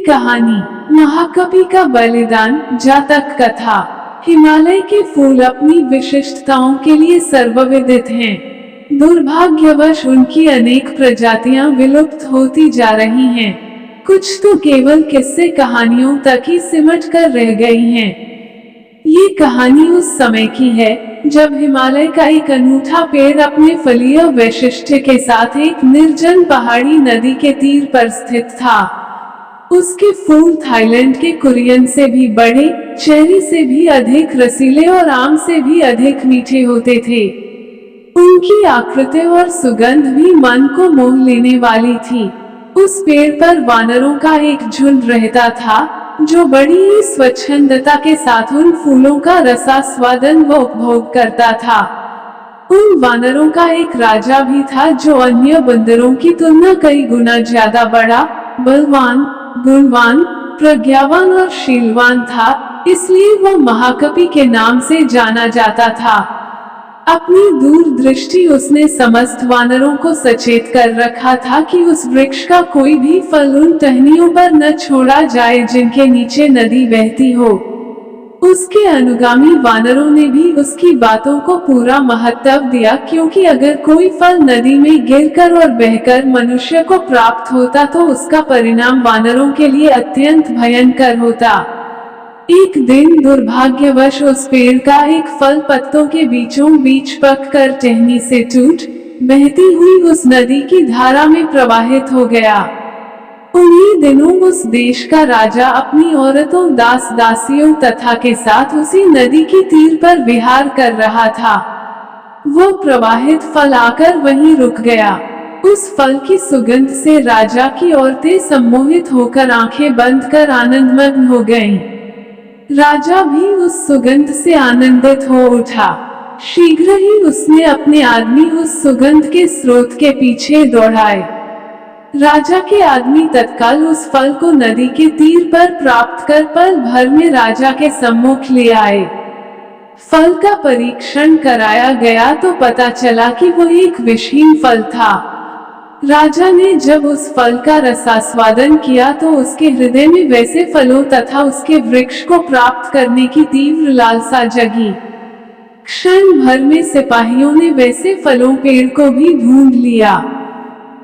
कहानी महाकवि का बलिदान जातक कथा। हिमालय के फूल अपनी विशिष्टताओं के लिए सर्वविदित हैं। दुर्भाग्यवश उनकी अनेक प्रजातियां विलुप्त होती जा रही हैं। कुछ तो केवल किस्से कहानियों तक ही सिमट कर रह गई हैं। ये कहानी उस समय की है जब हिमालय का एक अनूठा पेड़ अपने फलीय वैशिष्ट्य के साथ एक निर्जन पहाड़ी नदी के तीर पर स्थित था। उसके फूल थाईलैंड के कुरियन से भी बड़े, चेरी से भी अधिक रसीले और आम से भी अधिक मीठे होते थे। उनकी आकृति और सुगंध भी मन को मोह लेने वाली थी। उस पेड़ पर वानरों का एक झुंड रहता था जो बड़ी ही स्वच्छंदता के साथ उन फूलों का रसास्वादन व उपभोग करता था। उन वानरों का एक राजा भी था जो अन्य बंदरों की तुलना कई गुना ज्यादा बड़ा, बलवान, गुणवान, प्रज्ञावान और शीलवान था, इसलिए वह महाकवि के नाम से जाना जाता था। अपनी दूरदृष्टि उसने समस्त वानरों को सचेत कर रखा था कि उस वृक्ष का कोई भी फल उन टहनियों पर न छोड़ा जाए जिनके नीचे नदी बहती हो। उसके अनुगामी वानरों ने भी उसकी बातों को पूरा महत्व दिया, क्योंकि अगर कोई फल नदी में गिरकर और बहकर मनुष्य को प्राप्त होता तो उसका परिणाम वानरों के लिए अत्यंत भयंकर होता। एक दिन दुर्भाग्यवश उस पेड़ का एक फल पत्तों के बीचों बीच पककर टहनी से टूट बहती हुई उस नदी की धारा में प्रवाहित हो गया। उन्हीं दिनों उस देश का राजा अपनी औरतों, दास दासियों तथा के साथ उसी नदी की तीर पर विहार कर रहा था। वो प्रवाहित फल आकर वहीं रुक गया। उस फल की सुगंध से राजा की औरतें सम्मोहित होकर आंखें बंद कर आनंदमग्न हो गईं। राजा भी उस सुगंध से आनंदित हो उठा। शीघ्र ही उसने अपने आदमी उस सुगंध के स्रोत के पीछे दौड़ाए। राजा के आदमी तत्काल उस फल को नदी के तीर पर प्राप्त कर पल भर में राजा के सम्मुख ले आए। फल का परीक्षण कराया गया तो पता चला कि वो एक विषहीन फल था। राजा ने जब उस फल का रसास्वादन किया तो उसके हृदय में वैसे फलों तथा उसके वृक्ष को प्राप्त करने की तीव्र लालसा जगी। क्षण भर में सिपाहियों ने वैसे फलों पेड़ को भी ढूंढ लिया,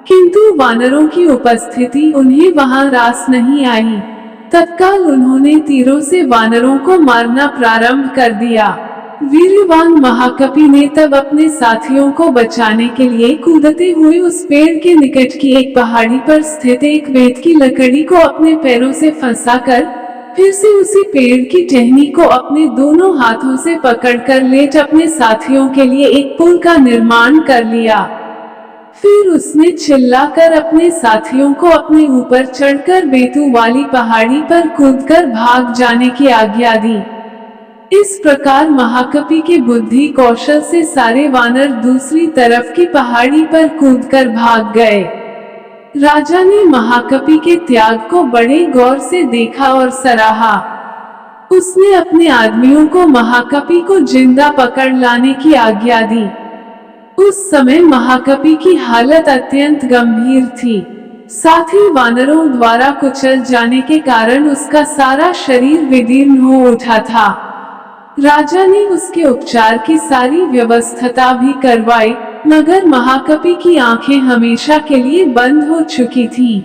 किंतु वानरों की उपस्थिति उन्हें वहां रास नहीं आई। तत्काल उन्होंने तीरों से वानरों को मारना प्रारंभ कर दिया। वीरवान महाकवि ने तब अपने साथियों को बचाने के लिए कूदते हुए उस पेड़ के निकट की एक पहाड़ी पर स्थित एक बेत की लकड़ी को अपने पैरों से फंसाकर फिर से उसी पेड़ की टहनी को अपने दोनों हाथों से पकड़कर लेट अपने साथियों के लिए एक पुल का निर्माण कर लिया। फिर उसने चिल्लाकर अपने साथियों को अपने ऊपर चढ़कर बेतू वाली पहाड़ी पर कूदकर भाग जाने की आज्ञा दी। इस प्रकार महाकवि के बुद्धि कौशल से सारे वानर दूसरी तरफ की पहाड़ी पर कूदकर भाग गए। राजा ने महाकवि के त्याग को बड़े गौर से देखा और सराहा। उसने अपने आदमियों को महाकवि को जिंदा पकड़ लाने की आज्ञा दी। उस समय महाकवि की हालत अत्यंत गंभीर थी। साथ ही वानरों द्वारा कुचल जाने के कारण उसका सारा शरीर विदीर्ण हो उठा था। राजा ने उसके उपचार की सारी व्यवस्था भी करवाई, मगर महाकवि की आंखें हमेशा के लिए बंद हो चुकी थीं।